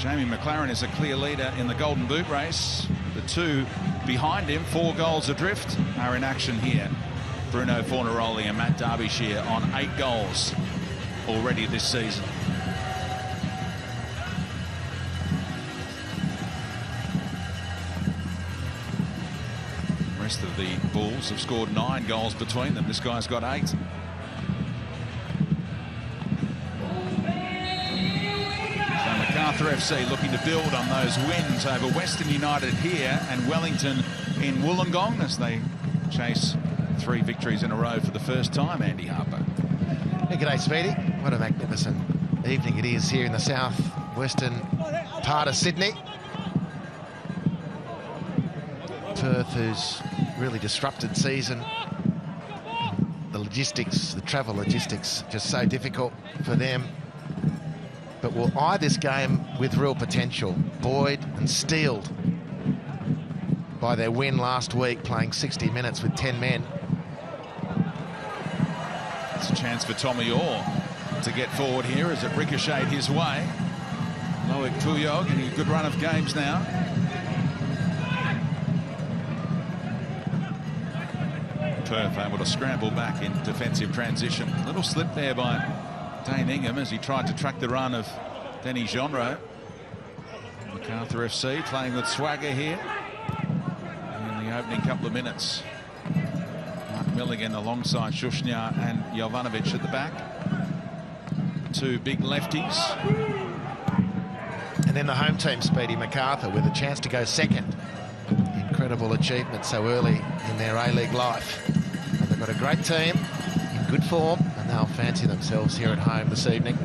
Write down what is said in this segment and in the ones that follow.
Jamie McLaren is a clear leader in the Golden Boot race. The two behind him, 4 goals adrift, are in action here. Bruno Fornaroli and Matt Derbyshire on 8 goals already this season. The rest of the Bulls have scored 9 goals between them. This guy's got 8. So Macarthur FC looking to build on those wins over Western United here and Wellington in Wollongong as they chase 3 victories in a row for the first time, Andy Harper. Hey, g'day, Speedy. What a magnificent evening it is here in the south-western part of Sydney. Perth, who's really disrupted season. The logistics, the travel logistics, just so difficult for them. But will eye this game with real potential. Buoyed and steeled by their win last week, playing 60 minutes with 10 men. It's a chance for Tommy Orr to get forward here as it ricocheted his way. Loic Puyog in a good run of games now. Perth able to scramble back in defensive transition. A little slip there by Dane Ingham as he tried to track the run of Denny Genro. Macarthur FC playing with swagger here in the opening couple of minutes. Mark Milligan alongside Shushnya and Jovanovic at the back. 2 big lefties. And then the home team, Speedy, Macarthur, with a chance to go second. Incredible achievement so early in their A-League life. And they've got a great team in good form, and they'll fancy themselves here at home this evening.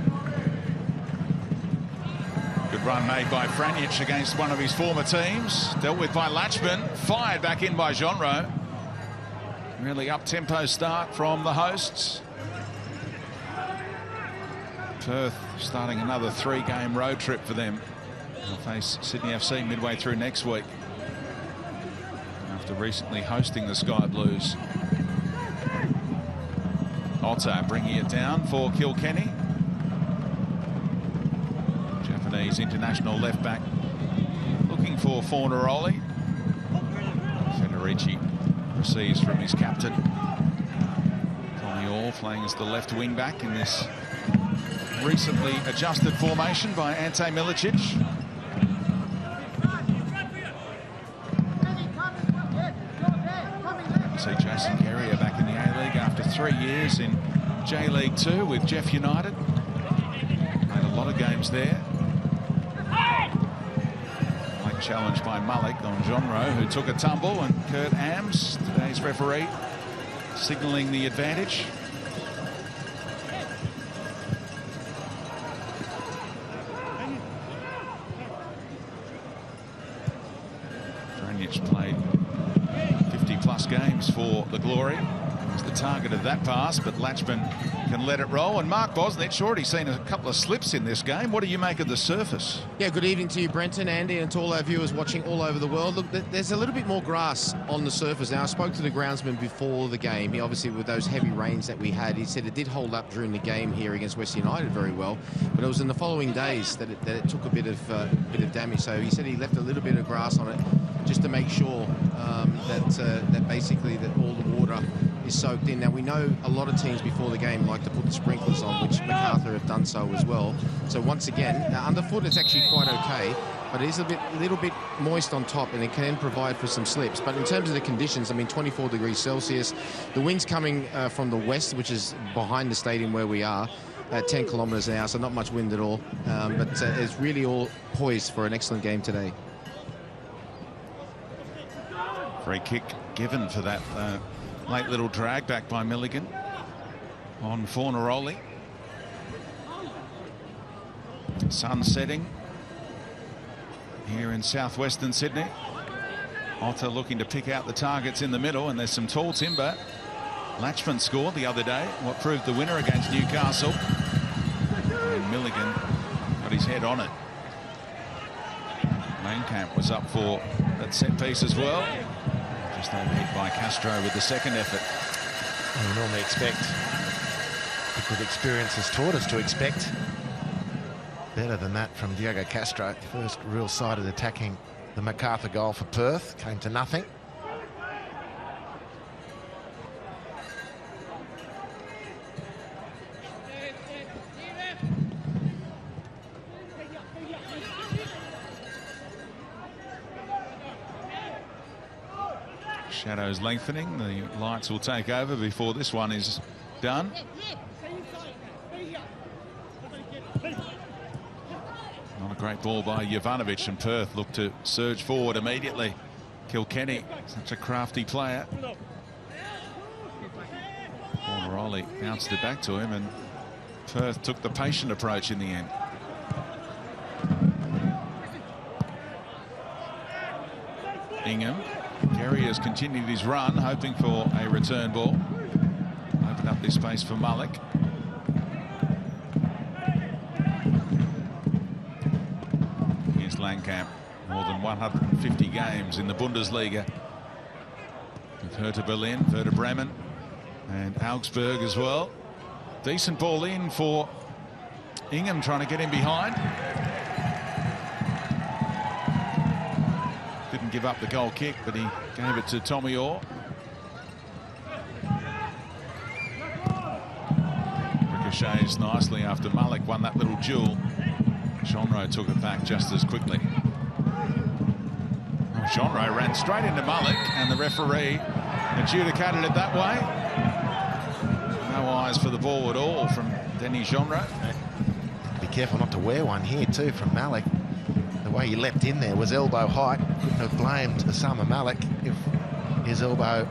Good run made by Franjic against one of his former teams. Dealt with by Latchman. Fired back in by Genro. Really up-tempo start from the hosts. Perth starting another 3-game road trip for them. They'll face Sydney FC midway through next week, after recently hosting the Sky Blues. Otto bringing it down for Kilkenny. Japanese international left back looking for Fornaroli. Federici receives from his captain. Tommy Orr playing as the left wing back in this recently adjusted formation by Ante Milicic. See Jason Guerrier back in the A-League after 3 years in J-League 2 with Jeff United. Made a lot of games there. Like challenged by Mullick on Genro, who took a tumble, and Kurt Ams, today's referee, signalling the advantage. Franjic played 50+ games for the Glory. Was the target of that pass, but Latchman can let it roll. And Mark Bosnich already seen a couple of slips in this game. What do you make of the surface? Yeah, good evening to you, Brenton, Andy, and to all our viewers watching all over the world. Look, there's a little bit more grass on the surface now. I spoke to the groundsman before the game. He obviously, with those heavy rains that we had, he said it did hold up during the game here against West United very well, but it was in the following days that it took a bit of damage. So he said he left a little bit of grass on it just to make sure that basically that all the water is soaked in. Now, we know a lot of teams before the game like to put the sprinklers on, which Macarthur have done so as well. So once again, underfoot it's actually quite okay, but it is a little bit moist on top, and it can provide for some slips. But in terms of the conditions, I mean, 24 degrees Celsius. The wind's coming from the west, which is behind the stadium where we are, at 10 kilometres an hour, so not much wind at all. But it's really all poised for an excellent game today. Free kick given for that late little drag back by Milligan on Fornaroli. Sun setting here in southwestern Sydney. Otter looking to pick out the targets in the middle, and there's some tall timber. Latchman scored the other day, what proved the winner against Newcastle. And Milligan got his head on it. Maincamp was up for that set piece as well. Just overhit by Castro with the second effort. We normally expect, because experience has taught us to expect, better than that from Diego Castro. First real sided attacking the Macarthur goal for Perth. Came to nothing. Shadows lengthening. The lights will take over before this one is done. Not a great ball by Jovanovic, and Perth look to surge forward immediately. Kilkenny, such a crafty player. Morali bounced it back to him, and Perth took the patient approach in the end. Ingham. Gary has continued his run, hoping for a return ball. Open up this space for Malik. Here's Langkamp. More than 150 games in the Bundesliga. With Hertha Berlin, Werder Bremen, and Augsburg as well. Decent ball in for Ingham, trying to get in behind. Didn't give up the goal kick, but he gave it to Tommy Orr. Ricochets nicely after Malik won that little duel. Genro took it back just as quickly. Oh, Genro ran straight into Malik, and the referee adjudicated it that way. No eyes for the ball at all from Denis Genro. Be careful not to wear one here too from Malik. The way he leapt in there was elbow height. Couldn't have blamed Osama Malik if his elbow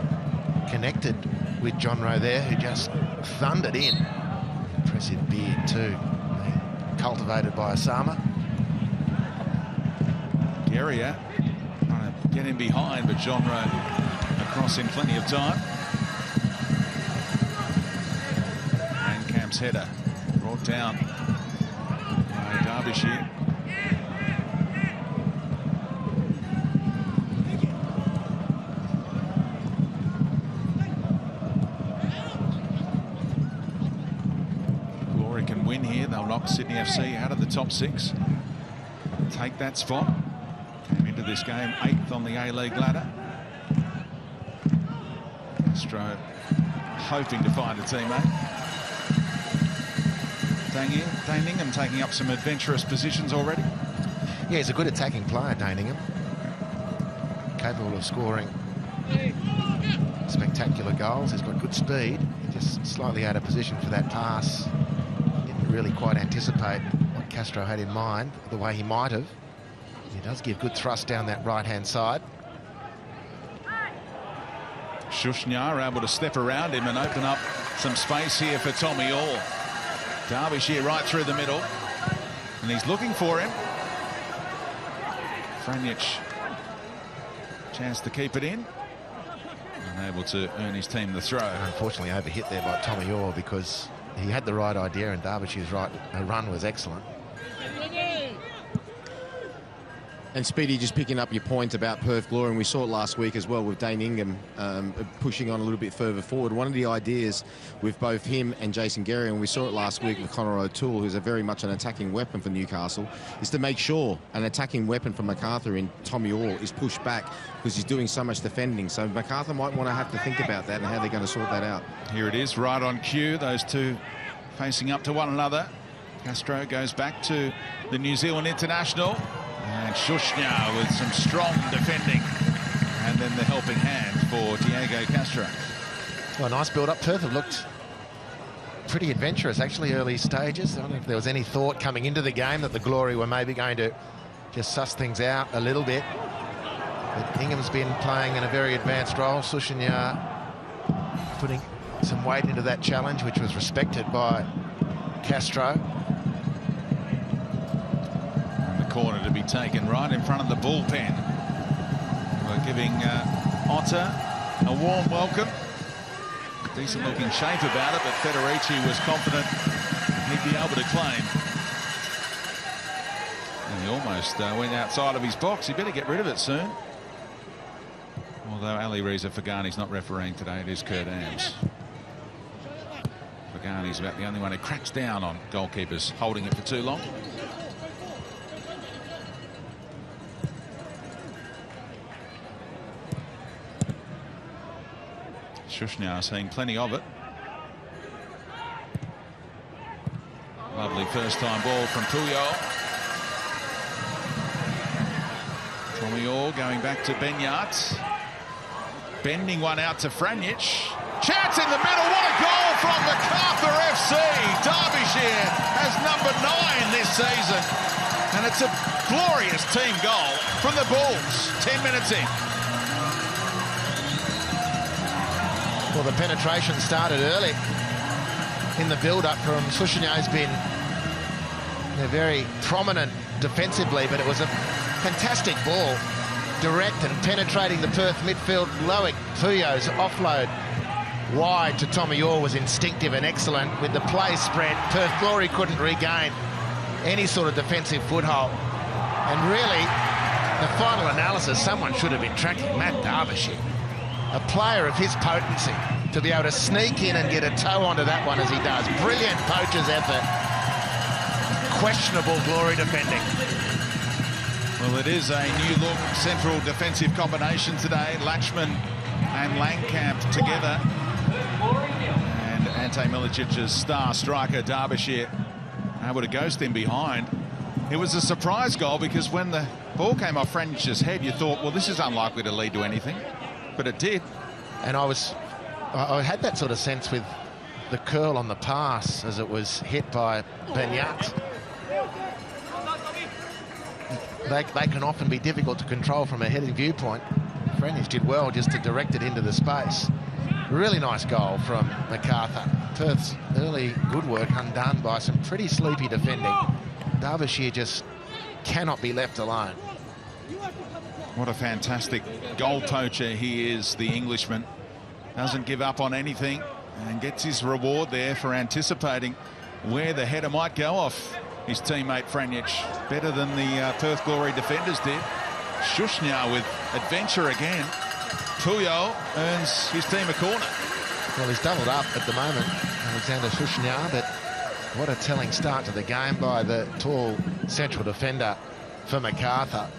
connected with Genro there, who just thundered in. Impressive beard too, cultivated by Osama. Guerrier trying to get in behind, but Genro across in plenty of time. Langkamp's header brought down by Derbyshire. They'll knock Sydney FC out of the top 6. Take that spot. Came into this game 8th on the A-League ladder. Castro hoping to find a teammate. Dane Ingham taking up some adventurous positions already. Yeah, he's a good attacking player, Dane Ingham. Capable of scoring spectacular goals. He's got good speed. He just slightly out of position for that pass. Really quite anticipate what Castro had in mind, the way he might have. He does give good thrust down that right-hand side. Shushnyar able to step around him and open up some space here for Tommy Orr. Derbyshire right through the middle, and he's looking for him. Franjic, chance to keep it in. Unable to earn his team the throw. Unfortunately overhit there by Tommy Orr, because he had the right idea, and Derbyshire's run was excellent. And Speedy, just picking up your point about Perth Glory, and we saw it last week as well with Dane Ingham pushing on a little bit further forward. One of the ideas with both him and Jason Guerrier, and we saw it last week with Connor O'Toole, who's a very much an attacking weapon for Newcastle, is to make sure an attacking weapon for Macarthur in Tommy Orr is pushed back, because he's doing so much defending. So Macarthur might want to have to think about that and how they're going to sort that out. Here it is, right on cue, those two facing up to one another. Castro goes back to the New Zealand international. And Shushnyar with some strong defending, and then the helping hand for Diego Castro. Well, nice build-up. Perth have looked pretty adventurous, actually, early stages. I don't know if there was any thought coming into the game that the Glory were maybe going to just suss things out a little bit. But Ingham's been playing in a very advanced role. Shushnyar putting some weight into that challenge, which was respected by Castro. Corner to be taken right in front of the bullpen. We're giving Otter a warm welcome. Decent looking shape about it, but Federici was confident he'd be able to claim. And he almost went outside of his box. He better get rid of it soon. Although Ali Reza Fagani's not refereeing today, it is Kurt Ams. Fagani's about the only one who cracks down on goalkeepers holding it for too long. Shushnyar seeing plenty of it. Lovely first-time ball from Puyol. Tommy Orr going back to Benyat. Bending one out to Franic. Chance in the middle. What a goal from Macarthur FC. Derbyshire has number 9 this season. And it's a glorious team goal from the Bulls. 10 minutes in. Well, the penetration started early in the build-up from Sushinya's has been very prominent defensively, but it was a fantastic ball, direct and penetrating the Perth midfield. Loic Puyol's offload wide to Tommy Orr was instinctive and excellent. With the play spread, Perth Glory couldn't regain any sort of defensive foothold. And really, the final analysis, someone should have been tracking Matt Derbyshire. A player of his potency, to be able to sneak in and get a toe onto that one as he does. Brilliant poacher's effort. Questionable Glory defending. Well, it is a new-look central defensive combination today. Latchman and Langkamp together. And Ante Milicic's star striker, Derbyshire, able to ghost him behind. It was a surprise goal because when the ball came off Franic's head, you thought, well, this is unlikely to lead to anything. But it did. And I had that sort of sense with the curl on the pass as it was hit by Benyat. They can often be difficult to control from a heading viewpoint. Franic did well just to direct it into the space. Really nice goal from Macarthur. Perth's early good work undone by some pretty sleepy defending. Derbyshire just cannot be left alone. What a fantastic goal poacher he is, the Englishman. Doesn't give up on anything and gets his reward there for anticipating where the header might go off his teammate Franic. Better than the Perth Glory defenders did. Shushnyar with adventure again. Puyol earns his team a corner. Well, he's doubled up at the moment, Alexander Shushnyar, but what a telling start to the game by the tall central defender for Macarthur.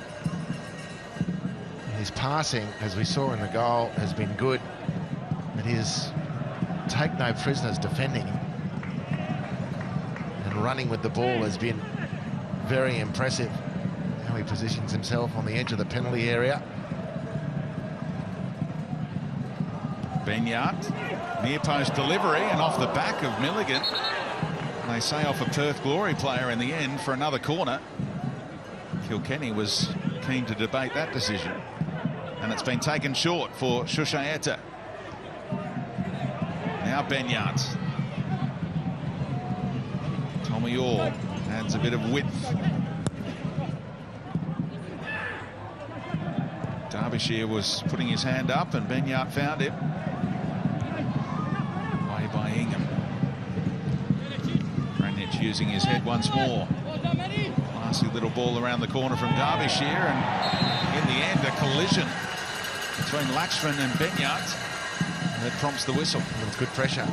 His passing, as we saw in the goal, has been good, but his take-no-prisoners defending and running with the ball has been very impressive. How he positions himself on the edge of the penalty area. Benyat, near-post delivery, and off the back of Milligan. They say off a Perth Glory player in the end for another corner. Kilkenny was keen to debate that decision. And it's been taken short for Shushaeta. Now Benyat. Tommy Orr adds a bit of width. Derbyshire was putting his hand up and Benyat found him. Play by Ingham. Franic using his head once more. Classy little ball around the corner from Derbyshire, and in the end a collision between Latchman and Benyat that prompts the whistle. With good pressure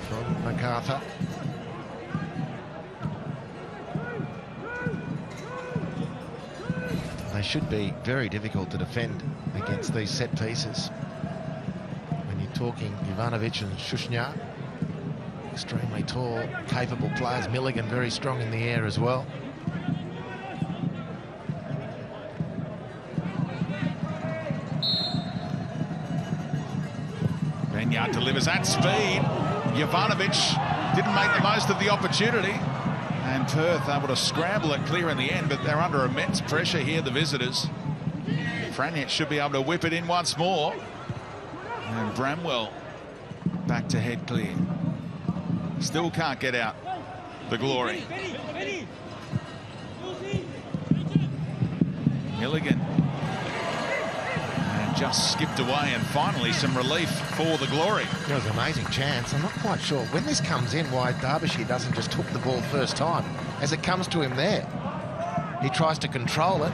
from Macarthur. They should be very difficult to defend against these set pieces. When you're talking Ivanovic and Shushnyar, extremely tall, capable players. Milligan very strong in the air as well. Benyat delivers at speed. Jovanovic didn't make the most of the opportunity. And Perth able to scramble it clear in the end, but they're under immense pressure here, the visitors. Franic should be able to whip it in once more. And Bramwell back to head clear. Still can't get out the Glory. Milligan. And just skipped away, and finally some relief for the Glory. It was an amazing chance. I'm not quite sure when this comes in why Derbyshire doesn't just hook the ball first time. As it comes to him there, he tries to control it.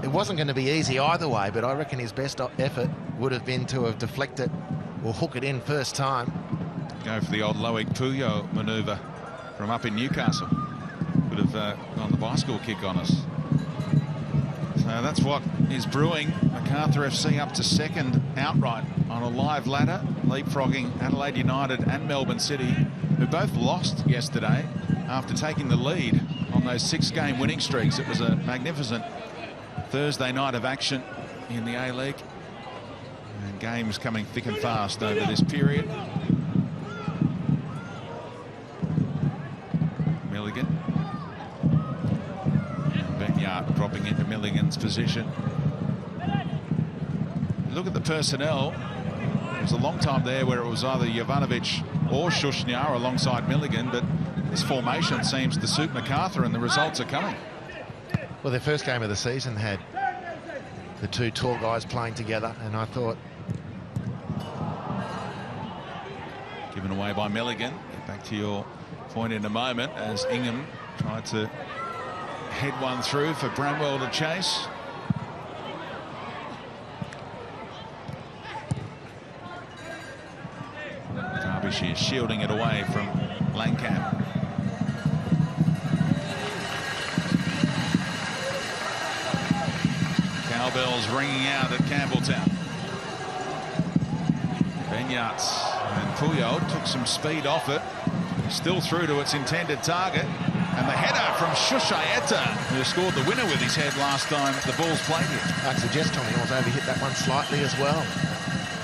It wasn't going to be easy either way, but I reckon his best effort would have been to have deflected or hook it in first time. Go for the old Loic Puyol manoeuvre from up in Newcastle. Would have gone the bicycle kick on us. So that's what is brewing. Macarthur FC up to second outright on a live ladder, leapfrogging Adelaide United and Melbourne City, who both lost yesterday after taking the lead on those 6-game winning streaks. It was a magnificent Thursday night of action in the A-League. And games coming thick and fast over this period. Milligan. Benyard dropping into Milligan's position. Look at the personnel. There was a long time there where it was either Jovanovic or Shushnyar alongside Milligan, but this formation seems to suit Macarthur, and the results are coming. Well, their first game of the season had the two tall guys playing together, and I thought... Given away by Milligan. Get back to your point in a moment as Ingham tried to head one through for Bramwell to chase. Derbyshire shielding it away from Langkamp. Cowbells ringing out at Campbelltown. Benyards and Puyol took some speed off it. Still through to its intended target. And the header from Shushayeta, who scored the winner with his head last time the ball's played here. I'd suggest Tommy also overhit that one slightly as well.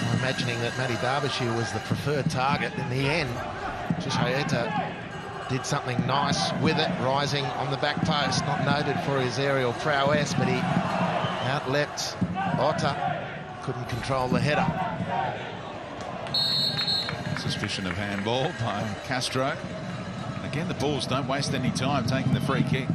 I'm imagining that Matty Derbyshire was the preferred target. In the end, Shushayeta did something nice with it, rising on the back post. Not noted for his aerial prowess, but he outleapt Otter. Couldn't control the header. Suspicion of handball by Castro. And again, the Bulls don't waste any time taking the free kick.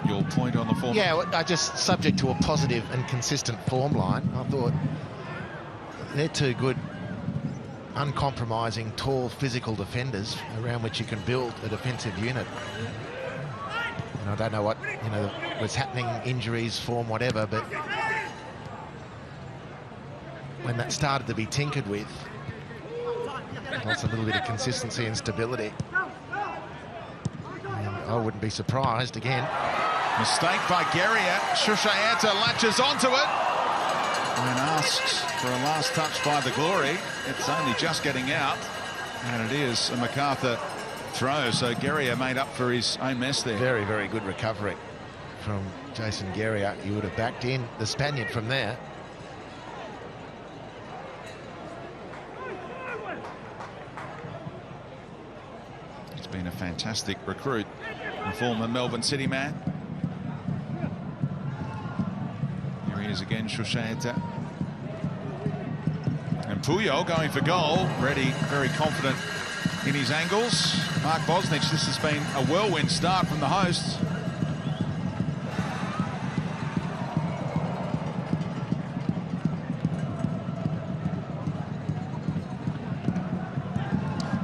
Your point on the form? Yeah, I just subject to a positive and consistent form line. I thought they're two good, uncompromising, tall, physical defenders around which you can build a defensive unit. And I don't know what, you know, was happening, injuries, form, whatever, but when that started to be tinkered with, lost a little bit of consistency and stability. And I wouldn't be surprised again. Mistake by Guerrier. Shushayeta latches onto it and asks for a last touch by the Glory. It's only just getting out, and it is a Macarthur throw, so Guerrier made up for his own mess there. Very, very good recovery from Jason Guerrier. He would have backed in the Spaniard from there. He's been a fantastic recruit, a former Melbourne City man. Here he is again, Shushayeta. And Puyol going for goal, ready, very confident in his angles. Mark Bosnich, this has been a whirlwind start from the hosts.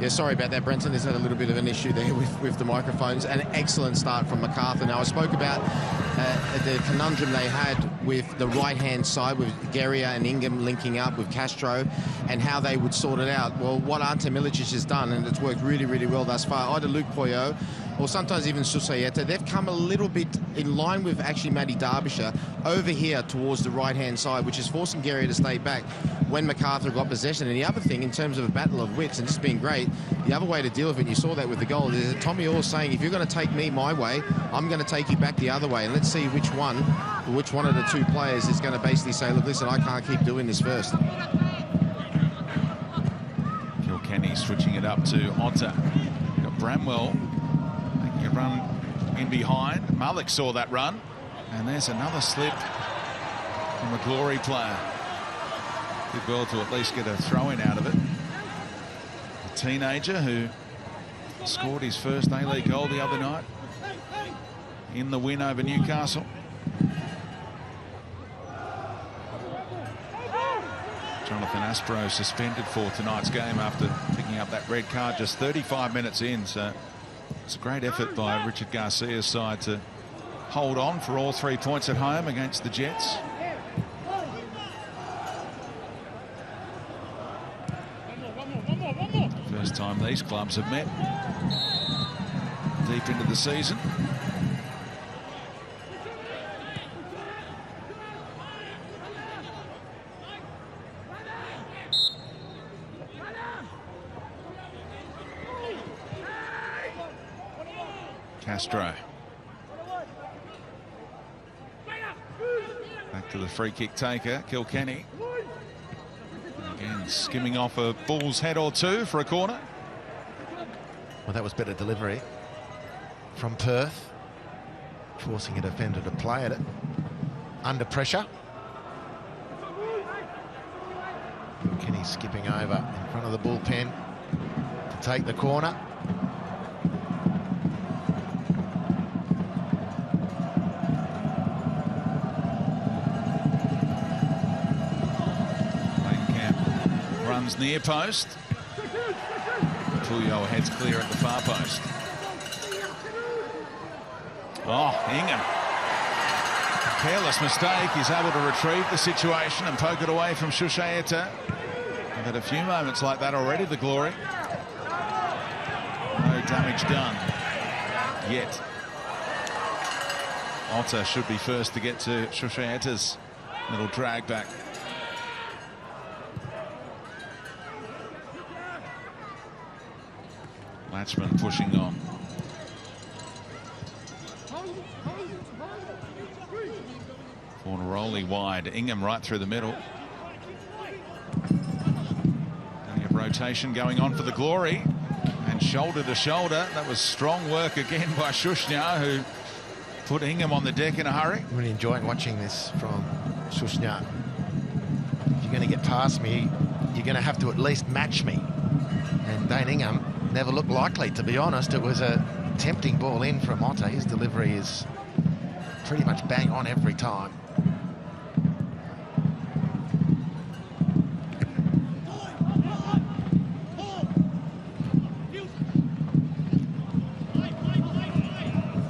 Yeah, sorry about that, Brenton. There's had a little bit of an issue there with the microphones. An excellent start from Macarthur. Now, I spoke about the conundrum they had with the right-hand side, with Guerrier and Ingham linking up with Castro, and how they would sort it out. Well, what Ante Milicic has done, and it's worked really, really well thus far, either Luke Poyot or sometimes even Shushayeta, they've come a little bit in line with actually Matty Derbyshire over here towards the right-hand side, which is forcing Guerrier to stay back when Macarthur got possession. And the other thing, in terms of a battle of wits, and it's been great, the other way to deal with it, and you saw that with the goal, is that Tommy Orr saying, if you're going to take me my way, I'm going to take you back the other way. And let's see which one of the two players is going to basically say, look, listen, I can't keep doing this first. Kilkenny switching it up to Otter. Got Bramwell making a run in behind. Malik saw that run, and there's another slip from a Glory player. Did well to at least get a throw-in out of it. A teenager who scored his first A-League goal the other night in the win over Newcastle. Jonathan Aspro suspended for tonight's game after picking up that red card just 35 minutes in, so it's a great effort by Richard Garcia's side to hold on for all 3 points at home against the Jets. First time these clubs have met. deep into the season. Castro. Back to the free kick taker, Kilkenny. Again, skimming off a bull's head or two for a corner. Well, that was better delivery from Perth, forcing a defender to play at it under pressure. Kilkenny skipping over in front of the bullpen to take the corner. Near post. Tuyo heads clear at the far post. Oh, Ingham. Careless mistake. He's able to retrieve the situation and poke it away from Shushaeta. I've had a few moments like that already, the Glory. No damage done yet. Otter should be first to get to Shushaeta's little drag back. Latchman pushing on. Fornaroli wide. Ingham right through the middle. Plenty of rotation going on for the Glory. And shoulder to shoulder. That was strong work again by Shushnya, who put Ingham on the deck in a hurry. I'm really enjoying watching this from Shushnya. If you're going to get past me, you're going to have to at least match me. And Dane Ingham never looked likely, to be honest. It was a tempting ball in from Otter. His delivery is pretty much bang on every time.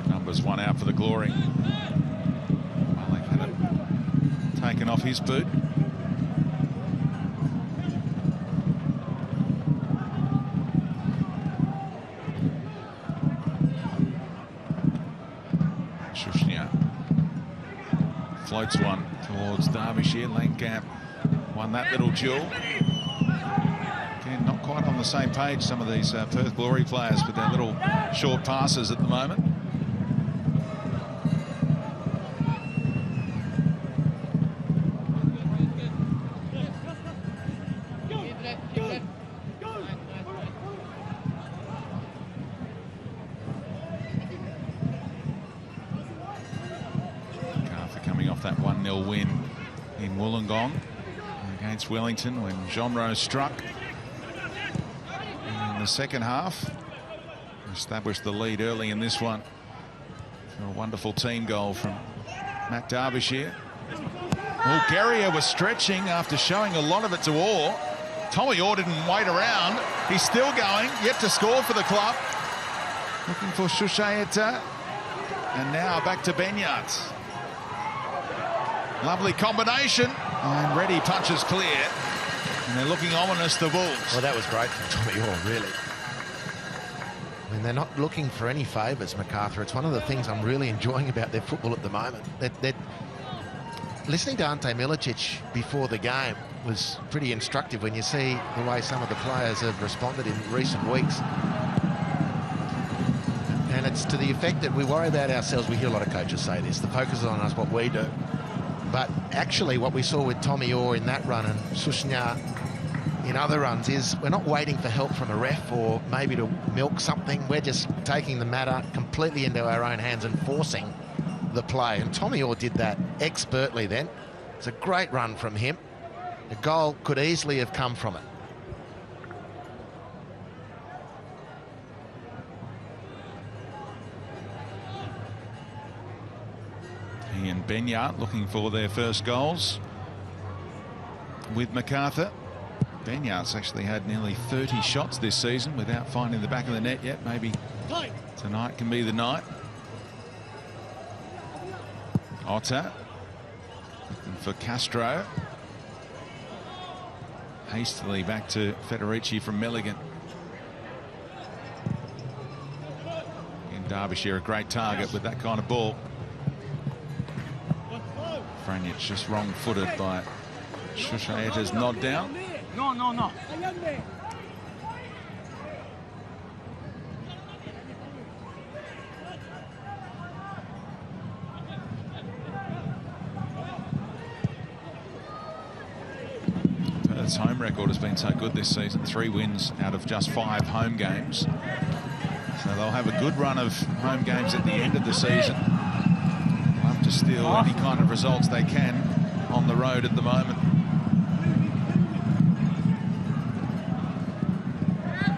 Numbers one out for the Glory. Well, they've had it taken off his boot. Floats one towards Derbyshire. Langkamp won that little duel. Again, not quite on the same page, some of these Perth Glory players with their little short passes at the moment. That 1-0 win in Wollongong against Wellington when Jonro struck in the second half. Established the lead early in this one. A wonderful team goal from Matt Derbyshire. Well, Guerrier was stretching after showing a lot of it to Orr. Tommy Orr didn't wait around. He's still going, yet to score for the club. Looking for Shushaeta. And now back to Benyat. Lovely combination, and Reddy punches clear, and they're looking ominous, the Bulls. Well, that was great from Tommy Orr, really. I mean, they're not looking for any favours, Macarthur. It's one of the things I'm really enjoying about their football at the moment. Listening to Ante Milicic before the game was pretty instructive when you see the way some of the players have responded in recent weeks. And it's to the effect that we worry about ourselves. We hear a lot of coaches say this. The focus is on us, what we do. But actually what we saw with Tommy Orr in that run and Shushnya in other runs is we're not waiting for help from a ref or maybe to milk something. We're just taking the matter completely into our own hands and forcing the play. And Tommy Orr did that expertly then. It's a great run from him. The goal could easily have come from it. He and Benyat looking for their first goals with Macarthur. Benyat's actually had nearly 30 shots this season without finding the back of the net yet. Maybe tonight can be the night. Otter looking for Castro. Hastily back to Federici from Milligan. And Derbyshire a great target with that kind of ball. Franjic just wrong-footed by Shushaeta's nod down. No. Perth's home record has been so good this season, 3 wins out of just 5 home games. So they'll have a good run of home games at the end of the season. Love to steal any kind of results they can on the road at the moment.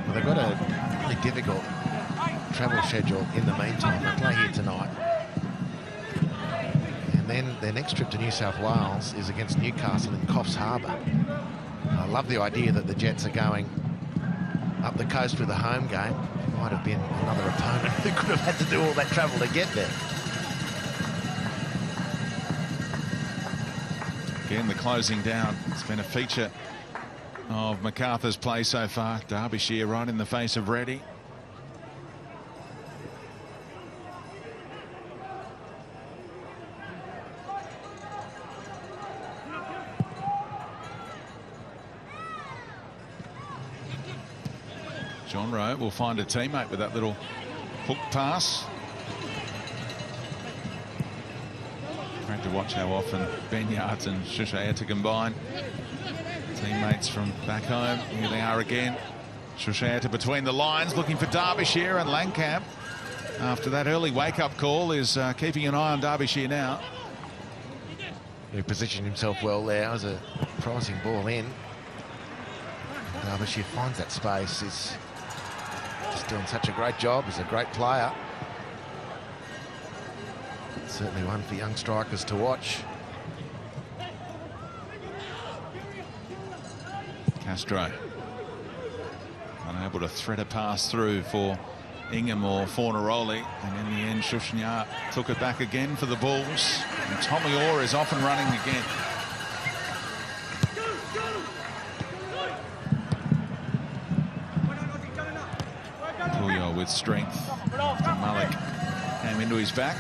Well, they've got a really difficult travel schedule in the meantime. They play here tonight. And then their next trip to New South Wales is against Newcastle in Coffs Harbour. I love the idea that the Jets are going up the coast with a home game. Might have been another opponent who could have had to do all that travel to get there. Again, the closing down. It's been a feature of Macarthur's play so far. Derbyshire right in the face of Reddy. John Rowe will find a teammate with that little hook pass. Great to watch how often Ben Yards and Shushaeta combine. Teammates from back home. Here they are again. Shushaeta between the lines looking for Derbyshire, and Langkamp, after that early wake-up call, is keeping an eye on Derbyshire now. He positioned himself well there. It was a promising ball in. Derbyshire finds that space. He's just doing such a great job. He's a great player. Certainly one for young strikers to watch. Castro unable to thread a pass through for Ingham or Fornaroli, and in the end Shushnya took it back again for the Bulls, and Tommy Orr is off and running again. Puyo with strength after Malik came into his back.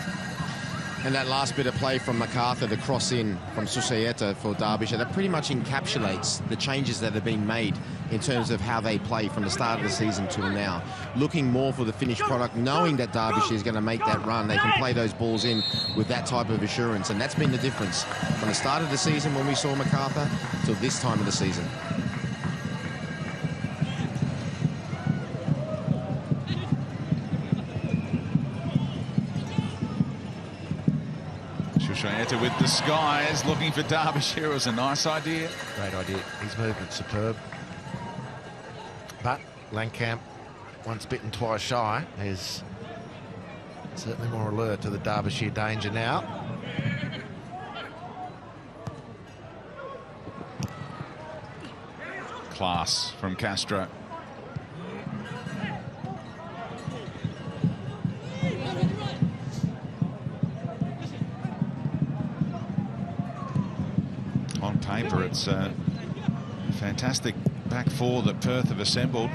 And that last bit of play from Macarthur, the cross in from Shushaeta for Derbyshire, that pretty much encapsulates the changes that have been made in terms of how they play from the start of the season to now. Looking more for the finished product, knowing that Derbyshire is going to make that run. They can play those balls in with that type of assurance, and that's been the difference from the start of the season when we saw Macarthur till this time of the season. Shushaeta with the skies, looking for Derbyshire. It was a nice idea. Great idea. His movement's superb. But Langkamp, once bitten, twice shy, is certainly more alert to the Derbyshire danger now. Class from Castro. On paper, it's a fantastic back four that Perth have assembled.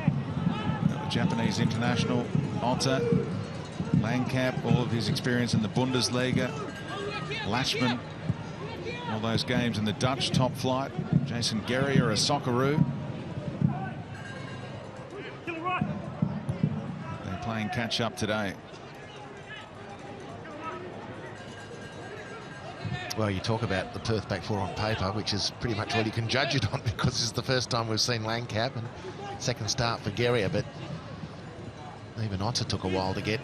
The Japanese international, Otter, Langkamp, all of his experience in the Bundesliga, Lashman, all those games in the Dutch top flight, Jason Guerrier, a Socceroo. They're playing catch-up today. Well, you talk about the Perth back four on paper, which is pretty much all you can judge it on, because it's the first time we've seen Langkamp, and second start for Guerrier, but even Otter took a while to get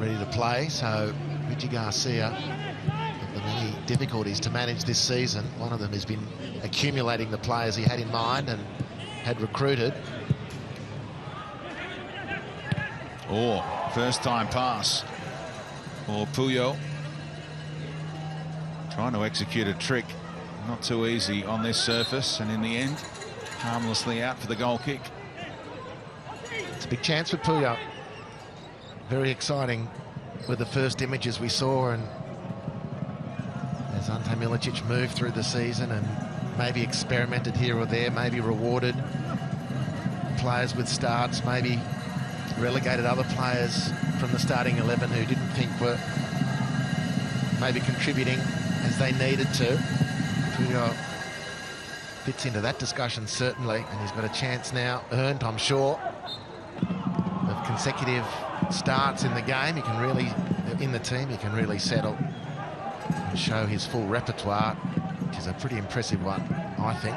ready to play. So Richie Garcia, of the many difficulties to manage this season, one of them has been accumulating the players he had in mind and had recruited. First time pass for Puyo. Trying to execute a trick, not too easy on this surface, and in the end, harmlessly out for the goal kick. It's a big chance for Puyo. Very exciting with the first images we saw, and as Ante Milicic moved through the season and maybe experimented here or there, maybe rewarded players with starts, maybe relegated other players from the starting 11 who didn't think were maybe contributing as they needed to. Tuyo fits into that discussion, certainly, and he's got a chance now, earned, I'm sure, of consecutive starts in the game. He can really, in the team, he can really settle and show his full repertoire, which is a pretty impressive one, I think.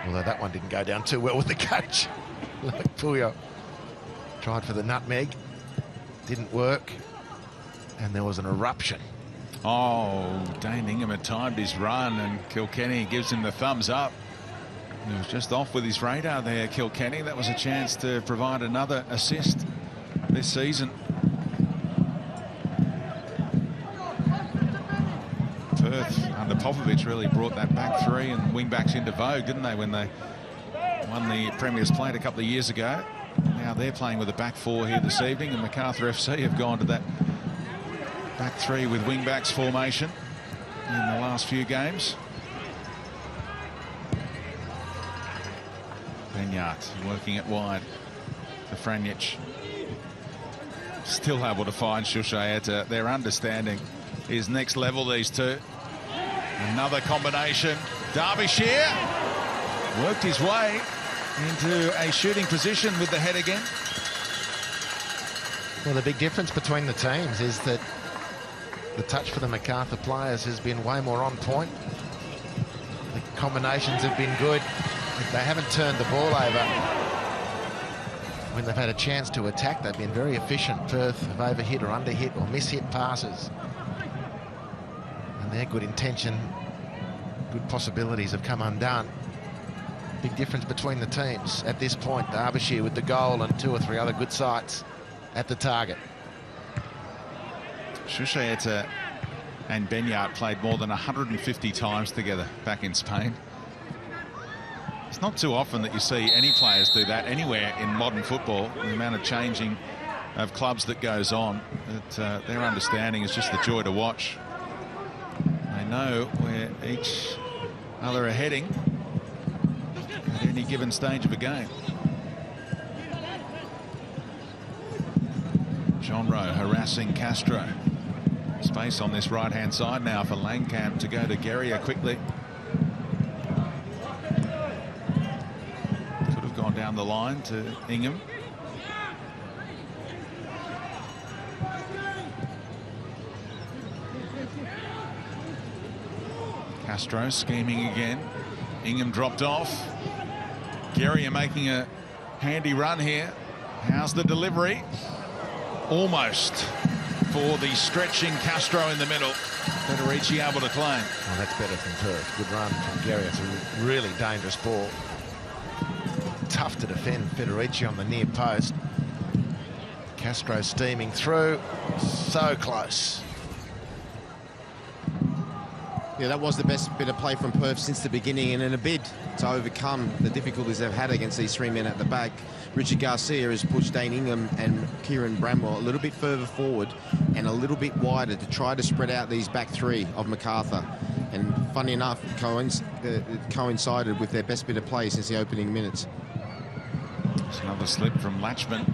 Although that one didn't go down too well with the coach. Like Puyo tried for the nutmeg, didn't work, and there was an eruption. Oh, Dane Ingham had timed his run, and Kilkenny gives him the thumbs up. He was just off with his radar there, Kilkenny. That was a chance to provide another assist this season. Perth under Popovich really brought that back three and wing backs into vogue, didn't they, when they won the Premier's Plate a couple of years ago. Now they're playing with a back four here this evening, and Macarthur FC have gone to that back three with wing backs formation in the last few games. Benyard working it wide to Franjic. Still able to find Shushaeta. Their understanding is next level, these two. Another combination. Derbyshire worked his way into a shooting position with the head again. Well, the big difference between the teams is that the touch for the Macarthur players has been way more on point. The combinations have been good. They haven't turned the ball over. When they've had a chance to attack, they've been very efficient. Perth have overhit or underhit or mishit passes. And their good intention, good possibilities have come undone. Big difference between the teams at this point. Derbyshire with the goal and two or three other good sights at the target. Shushaeta and Benyard played more than 150 times together back in Spain. It's not too often that you see any players do that anywhere in modern football. The amount of changing of clubs that goes on, that their understanding is just a joy to watch. They know where each other are heading at any given stage of a game. John Rowe harassing Castro. Space on this right-hand side now for Langkamp to go to Guerrier quickly. Could have gone down the line to Ingham. Castro scheming again. Ingham dropped off. Guerrier making a handy run here. How's the delivery? Almost for the stretching Castro in the middle. Federici able to claim. Well, that's better from Perth. Good run from Guerrier. It's a really dangerous ball. Tough to defend Federici on the near post. Castro steaming through. So close. Yeah, that was the best bit of play from Perth since the beginning, and in a bid to overcome the difficulties they've had against these three men at the back, Richard Garcia has pushed Dane Ingham and Kieran Bramwell a little bit further forward and a little bit wider to try to spread out these back three of Macarthur. And funny enough, it coincided with their best bit of play since the opening minutes. It's another slip from Latchman.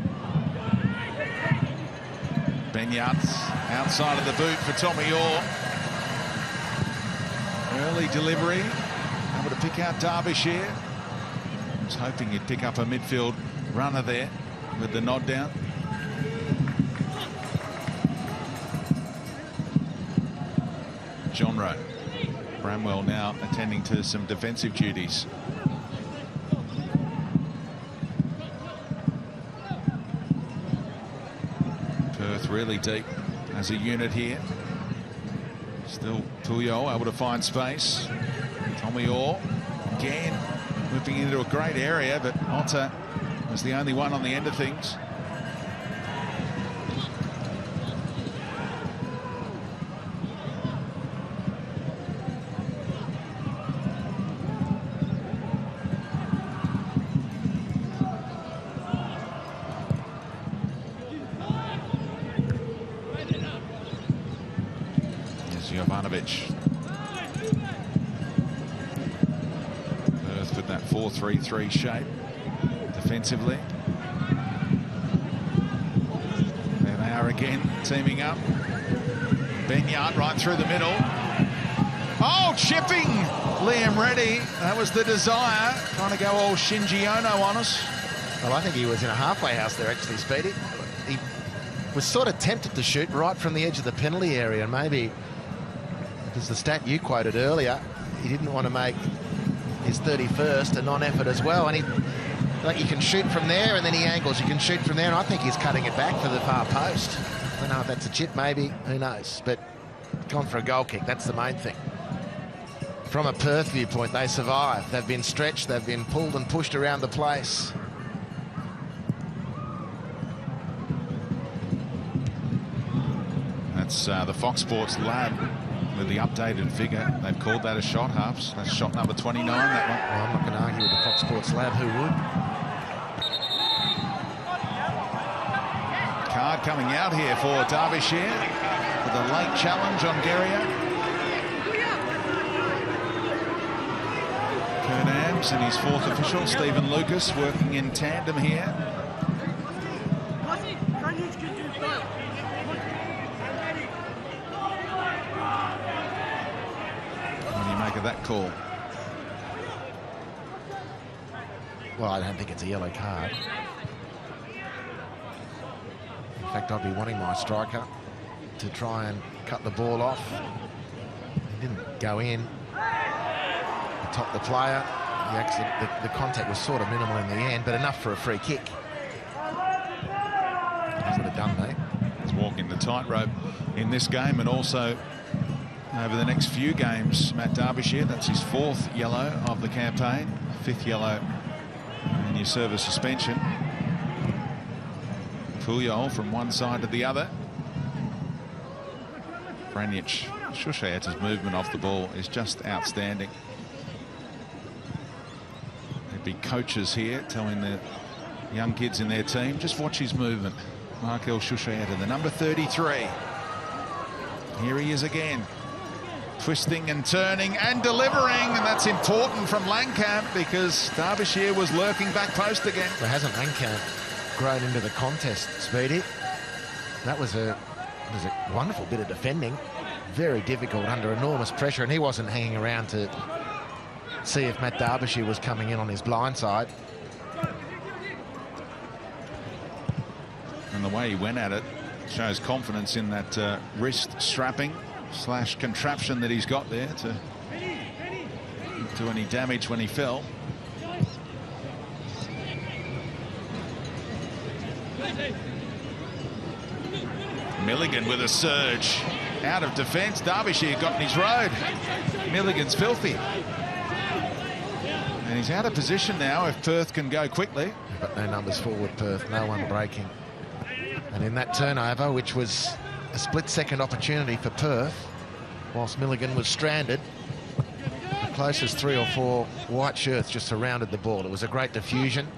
Benyard's outside of the boot for Tommy Orr. Early delivery, able to pick out Derbyshire. I was hoping he'd pick up a midfield runner there with the nod down. John Rowe. Bramwell now attending to some defensive duties. Perth really deep as a unit here. Still Tuyo able to find space. Tommy Orr again whipping into a great area, but Otter was the only one on the end of things. Perth with that 4-3-3 shape defensively. There they are again, teaming up. Benyard right through the middle. Oh, chipping Liam Reddy. That was the desire. Trying to go all Shinji Ono on us. Well, I think he was in a halfway house there, actually, Speedy. He was sort of tempted to shoot right from the edge of the penalty area, and maybe, because the stat you quoted earlier, he didn't want to make his 31st a non-effort as well. And like, you can shoot from there, and then he angles. You can shoot from there, and I think he's cutting it back for the far post. I don't know if that's a chip, maybe. Who knows? But gone for a goal kick. That's the main thing. From a Perth viewpoint, they survived. They've been stretched. They've been pulled and pushed around the place. That's the Fox Sports Lab with the updated figure. They've called that a shot, Harps. That's shot number 29, that one. Well, I'm not going to argue with the Fox Sports Lab. Who would? Card coming out here for Derbyshire for the late challenge on Geria. Kurt Ambs and his fourth official, Stephen Lucas, working in tandem here. What do you make of that call? Well, I don't think it's a yellow card. In fact, I'd be wanting my striker to try and cut the ball off. He didn't go in. He topped the player. The contact was sort of minimal in the end, but enough for a free kick. That's what it done, mate. He's walking the tightrope in this game and also over the next few games. Matt Derbyshire, that's his fourth yellow of the campaign, fifth yellow, and you serve a suspension. Puyol from one side to the other. Branjic, Shushaya's movement off the ball is just outstanding. There'd be coaches here telling the young kids in their team, just watch his movement. Markel Shushayata, the number 33. Here he is again. Twisting and turning and delivering, and that's important from Langkamp because Derbyshire was lurking back post again. Well, hasn't Langkamp grown into the contest, Speedy? That was a wonderful bit of defending. Very difficult under enormous pressure, and he wasn't hanging around to see if Matt Derbyshire was coming in on his blind side. And the way he went at it shows confidence in that wrist strapping / contraption that he's got there to do any damage when he fell. Milligan with a surge out of defence. Derbyshire got in his road. Milligan's filthy, and he's out of position now if Perth can go quickly. But no numbers forward, Perth, no one breaking. And in that turnover, which was a split-second opportunity for Perth, whilst Milligan was stranded, the closest 3 or 4 white shirts just surrounded the ball. It was a great diffusion.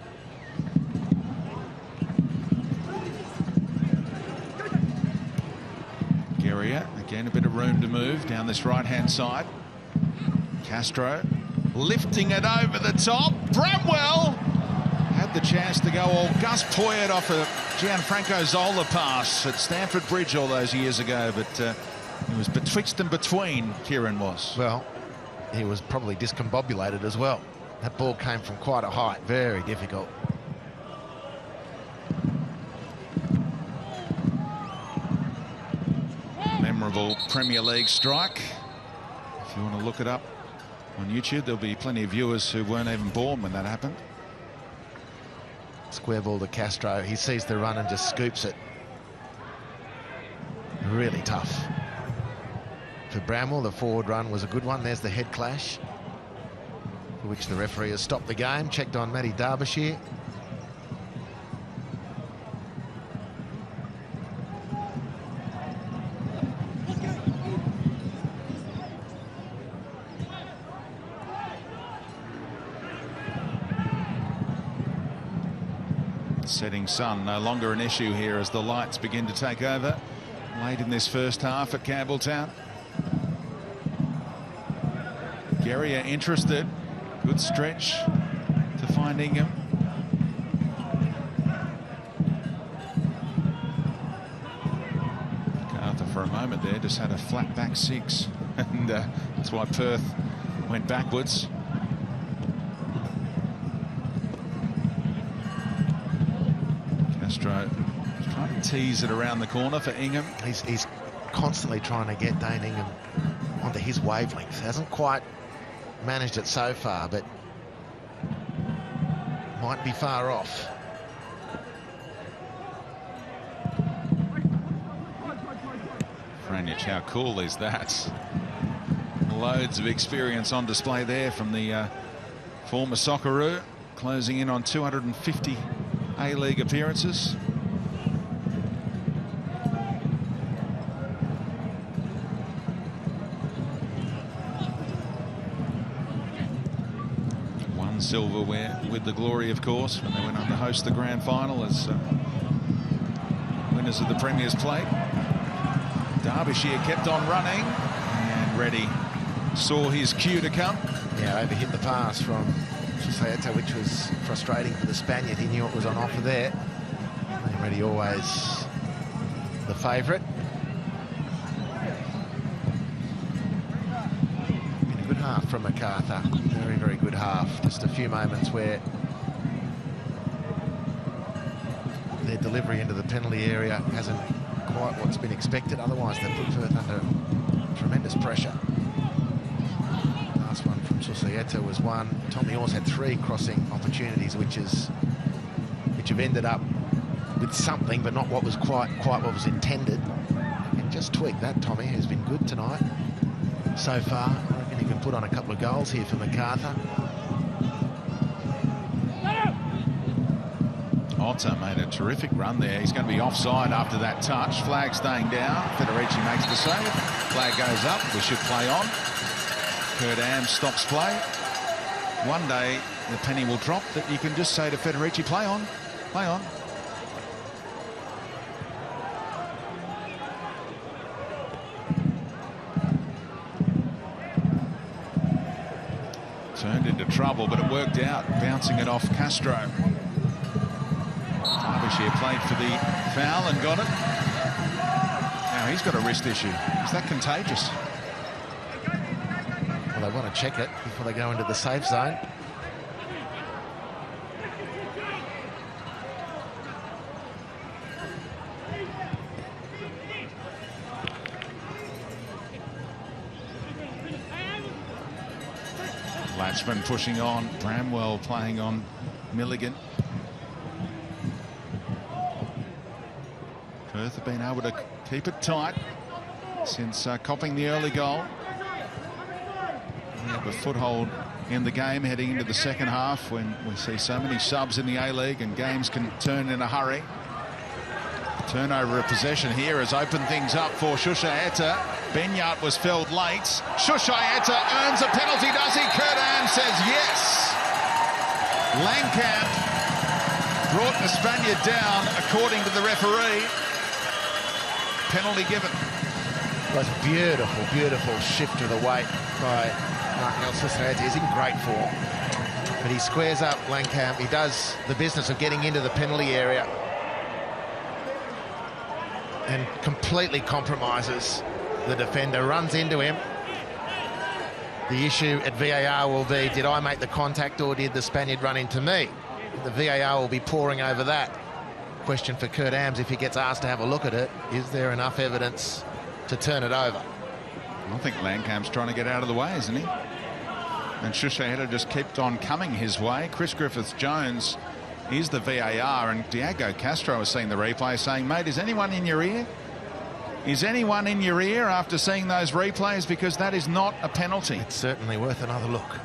Geria, again a bit of room to move down this right-hand side. Castro lifting it over the top. Bramwell had the chance to go all Gus Poyet off a Gianfranco Zola pass at Stamford Bridge all those years ago, but it was betwixt and between, Kieran was. Well, he was probably discombobulated as well. That ball came from quite a height, very difficult. Memorable Premier League strike. If you want to look it up on YouTube, there'll be plenty of viewers who weren't even born when that happened. Square ball to Castro. He sees the run and just scoops it. Really tough. For Bramwell, the forward run was a good one. There's the head clash, for which the referee has stopped the game. Checked on Matty Derbyshire. Setting sun no longer an issue here as the lights begin to take over late in this first half at Campbelltown. Geria interested. Good stretch to find Ingham. Macarthur for a moment there just had a flat back six, and that's why Perth went backwards. Castro trying to tease it around the corner for Ingham. He's constantly trying to get Dane Ingham onto his wavelength. Hasn't quite managed it so far, but might be far off. Franjic, how cool is that? Loads of experience on display there from the former Socceroo, closing in on 250 A-League appearances. One silverware with the Glory, of course, when they went on to host the grand final as winners of the Premier's Plate. Derbyshire kept on running, and Reddy saw his cue to come. Yeah, overhit the pass from Susaeta, which was frustrating for the Spaniard. He knew it was on offer there. And Reddy always the favourite. Been a good half from Macarthur. Very, very good half. Just a few moments where their delivery into the penalty area hasn't quite what's been expected. Otherwise, they put Perth under tremendous pressure. Last one from Susaeta was one. Tommy Orr's had 3 crossing opportunities, which have ended up with something, but not what was quite what was intended. And just tweak that, Tommy, who's been good tonight so far. I reckon he can put on a couple of goals here for Macarthur. Otter made a terrific run there. He's going to be offside after that touch. Flag staying down. Federici makes the save. Flag goes up. We should play on. Kurt Ams stops play. One day the penny will drop that you can just say to Federici, play on, play on. Turned into trouble, but it worked out, bouncing it off Castro. Derbyshire played for the foul and got it. Now he's got a wrist issue. Is that contagious? Well, they want to check it before they go into the safe zone. Latchman pushing on. Bramwell playing on Milligan. Perth have been able to keep it tight since copping the early goal. We have a foothold in the game heading into the second half when we see so many subs in the A-League and games can turn in a hurry. Turnover of possession here has opened things up for Susaeta. Benyart was felled late. Susaeta earns a penalty, does he? Kurt Ams says yes. Langkamp brought the Spaniard down, according to the referee. Penalty given. It was beautiful, beautiful shift of the weight by Martin Susaeta. He's in great form. But he squares up Langkamp. He does the business of getting into the penalty area and completely compromises the defender, runs into him. The issue at VAR will be, did I make the contact or did the Spaniard run into me? The VAR will be poring over that. Question for Kurt Ams, if he gets asked to have a look at it, is there enough evidence to turn it over? I think Langkamp's trying to get out of the way, isn't he? And Susaeta just kept on coming his way. Chris Griffiths-Jones is the VAR, and Diego Castro has seen the replay saying, mate, is anyone in your ear? Is anyone in your ear after seeing those replays? Because that is not a penalty. It's certainly worth another look.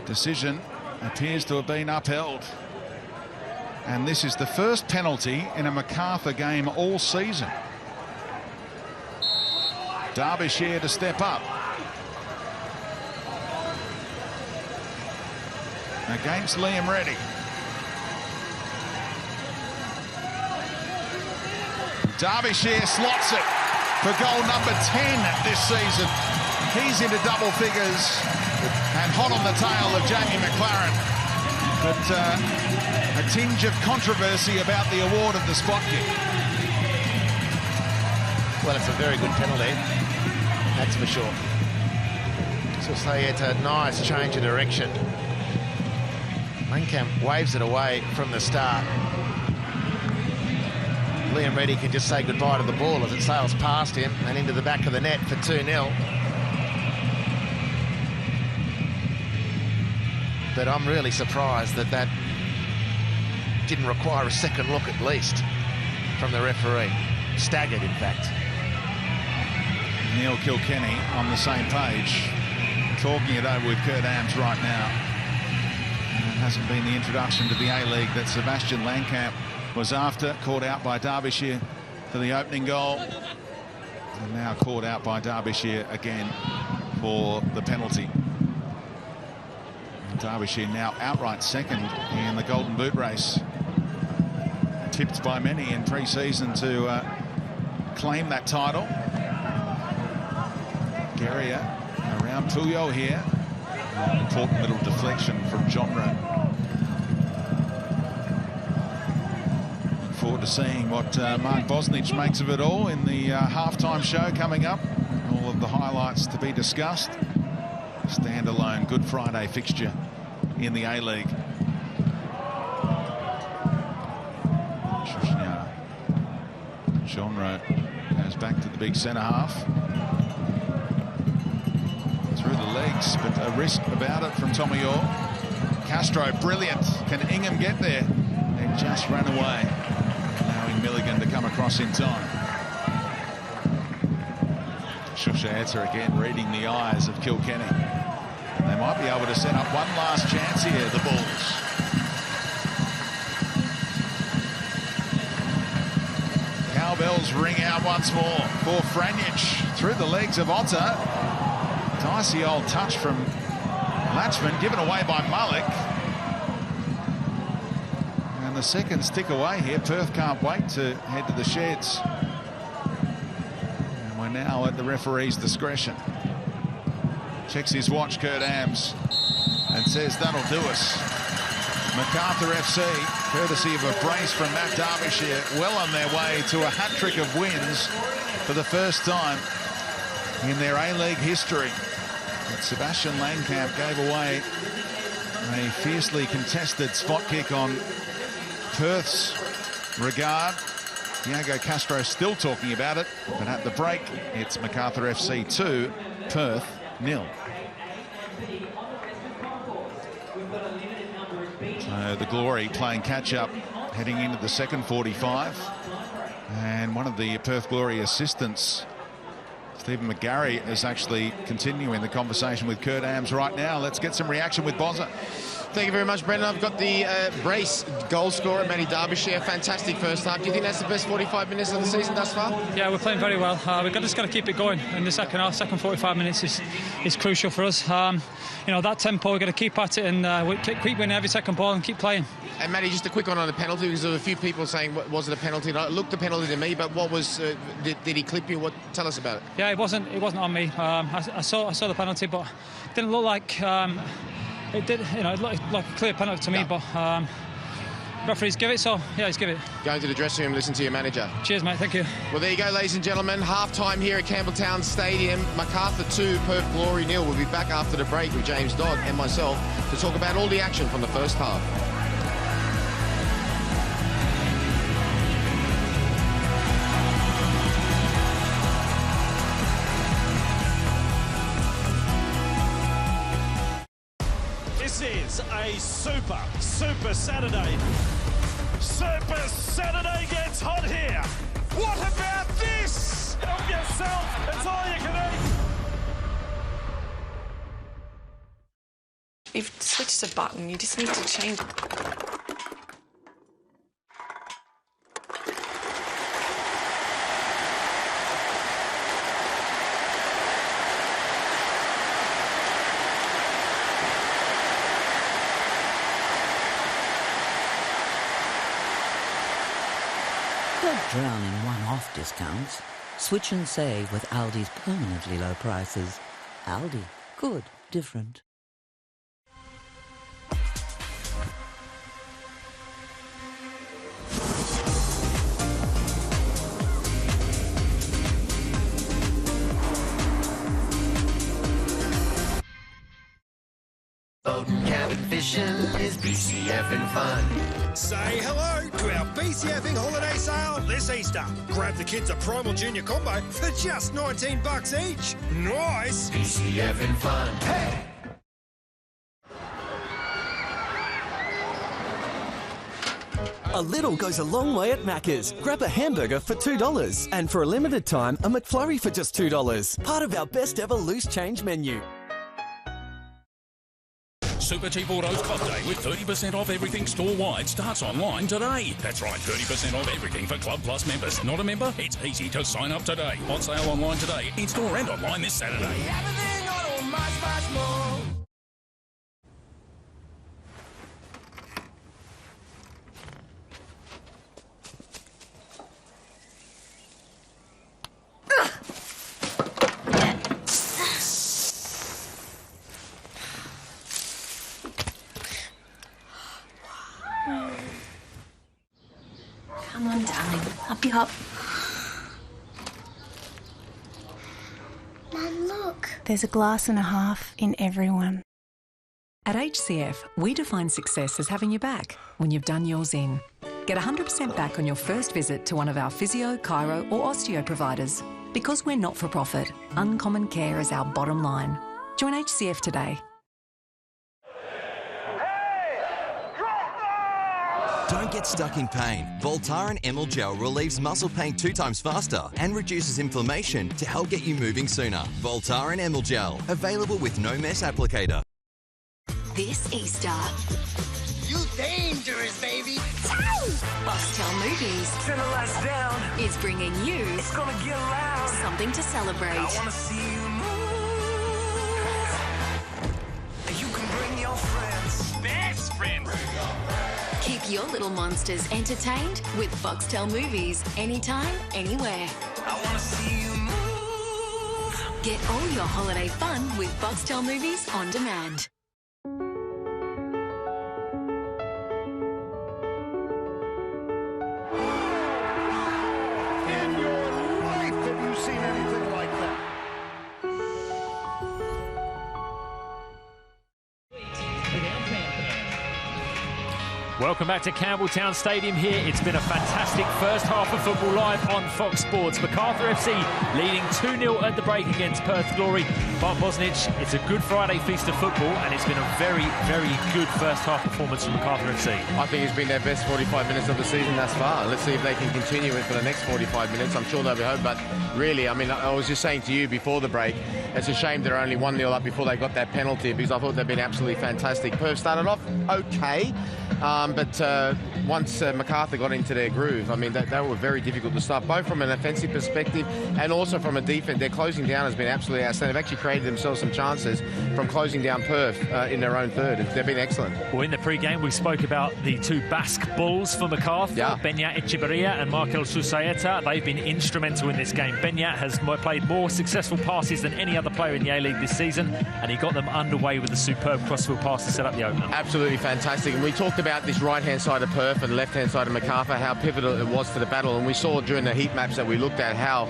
Decision appears to have been upheld. And this is the first penalty in a Macarthur game all season. Derbyshire to step up. Against Liam Reddy. Derbyshire slots it for goal number 10 this season. He's into double figures and hot on the tail of Jamie McLaren. But a tinge of controversy about the award of the spot kick. Well, it's a very good penalty, that's for sure. So say it's a nice change of direction. Langkamp waves it away from the start. Liam Reddy can just say goodbye to the ball as it sails past him and into the back of the net for 2-0. But I'm really surprised that that didn't require a second look at least from the referee. Staggered, in fact. Neil Kilkenny on the same page, talking it over with Kurt Ams right now. It hasn't been the introduction to the A-League that Sebastian Langkamp was after, caught out by Derbyshire for the opening goal, and now caught out by Derbyshire again for the penalty. And Derbyshire now outright second in the Golden Boot race, tipped by many in pre-season to claim that title. Guerrier around Puyo here. Important little deflection from Genre. Look forward to seeing what Mark Bosnich makes of it all in the halftime show coming up. All of the highlights to be discussed. Standalone Good Friday fixture in the A-League. Genre goes back to the big centre half. Through the legs, but a risk about it from Tommy Orr. Castro, brilliant. Can Ingham get there? They just ran away, allowing Milligan to come across in time. Shushaeta again reading the eyes of Kilkenny. They might be able to set up one last chance here, the Bulls. Cowbells ring out once more for Franjic through the legs of Otter. Dicey old touch from Latchman, given away by Mullock. And the seconds tick away here. Perth can't wait to head to the sheds. And we're now at the referee's discretion. Checks his watch, Kurt Ams, and says that'll do us. Macarthur FC, courtesy of a brace from Matt Derbyshire, well on their way to a hat-trick of wins for the first time in their A-League history. But Sebastian Langkamp gave away a fiercely contested spot kick on Perth's regard. Diego Castro still talking about it, but at the break, it's Macarthur FC 2, Perth 0. So the Glory playing catch-up heading into the second 45. And one of the Perth Glory assistants, Stephen McGarry, is actually continuing the conversation with Kurt Ams right now. Let's get some reaction with Bozza. Thank you very much, Brendan. I've got the brace goal scorer, Matty Derbyshire. Fantastic first half. Do you think that's the best 45 minutes of the season thus far? Yeah, we're playing very well. We've just got to keep it going in the second half. Second 45 minutes is crucial for us. You know, that tempo, we've got to keep at it and we keep winning every second ball and keep playing. And Matty, just a quick one on the penalty, because there were a few people saying, was it a penalty? It looked a penalty to me, but what was? Did he clip you? Tell us about it. Yeah, it wasn't on me. I saw the penalty, but it didn't look like. It did, you know, it looked like a clear penalty to me, but referees give it, so yeah, he's give it. Going to the dressing room, listen to your manager. Cheers, mate, thank you. Well, there you go, ladies and gentlemen. Half-time here at Campbelltown Stadium. Macarthur 2, Perth Glory 0. We'll be back after the break with James Dodd and myself to talk about all the action from the first half. This is a super Saturday. Super Saturday gets hot here. What about this? Help yourself. It's all you can eat. You've switched a button. You just need to change. Don't drown in one-off discounts. Switch and save with Aldi's permanently low prices. Aldi. Good. Different. Boating, cabin, fishing is BCFing fun. Say hello to our BCFing holiday sale this Easter. Grab the kids a Primal Junior combo for just $19 each. Nice! BCFing fun. Hey! A little goes a long way at Macca's. Grab a hamburger for $2. And for a limited time, a McFlurry for just $2. Part of our best ever loose change menu. Super Cheap Autos Club Day with 30% off everything store-wide starts online today. That's right, 30% off everything for Club Plus members. Not a member? It's easy to sign up today. On sale online today, in-store and online this Saturday. Everything auto, much more. Come on, darling. Up you hop. Mum, look. There's a glass and a half in everyone. At HCF, we define success as having your back when you've done yours in. Get 100% back on your first visit to one of our physio, chiro or osteo providers. Because we're not for profit, uncommon care is our bottom line. Join HCF today. Don't get stuck in pain. Voltaren Emel Gel relieves muscle pain 2 times faster and reduces inflammation to help get you moving sooner. Voltaren Emel Gel, available with no mess applicator. This Easter, You dangerous, baby. Boxtel Movies Turn the lights down. is bringing you It's gonna get loud. something to celebrate. I wanna see you move. You can bring your friends. Best friends. Keep your little monsters entertained with Boxtel Movies anytime, anywhere. I wanna see you move. Get all your holiday fun with Boxtel Movies on demand. In your life, have you seen anything like that? Welcome back to Campbelltown Stadium here. It's been a fantastic first half of football live on Fox Sports. Macarthur FC leading 2-0 at the break against Perth Glory. But Bosnich, it's a Good Friday feast of football and it's been a very, very good first half performance from Macarthur FC. I think it's been their best 45 minutes of the season thus far. Let's see if they can continue it for the next 45 minutes. I'm sure they'll be home, but really, I mean, I was just saying to you before the break, it's a shame they're only 1-0 up before they got that penalty because I thought they'd been absolutely fantastic. Perth started off okay. But once Macarthur got into their groove, I mean, they were very difficult to stop, both from an offensive perspective and also from a defense. Their closing down has been absolutely outstanding. They've actually created themselves some chances from closing down Perth in their own third. They've been excellent. Well, in the pre-game, we spoke about the 2 Basque Bulls for Macarthur, Beñat Echeverria and Markel Susaeta. They've been instrumental in this game. Beñat has played more successful passes than any other player in the A-League this season, and he got them underway with a superb crossfield pass to set up the opener. Absolutely fantastic. And we talked about this right-hand side of Perth and left-hand side of Macarthur, how pivotal it was to the battle. And we saw during the heat maps that we looked at how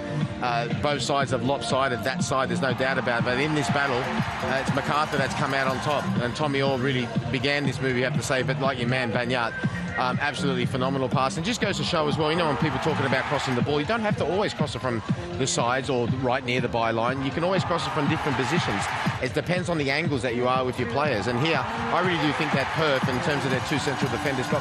both sides have lopsided that side, there's no doubt about it. But in this battle, it's Macarthur that's come out on top. And Tommy Orr really began this move, you have to say. But like your man, Beñat, absolutely phenomenal pass. And just goes to show as well, you know, when people talking about crossing the ball, you don't have to always cross it from the sides or right near the byline. You can always cross it from different positions. It depends on the angles that you are with your players. And here, I really do think that Perth, in terms of their 2 central defenders, got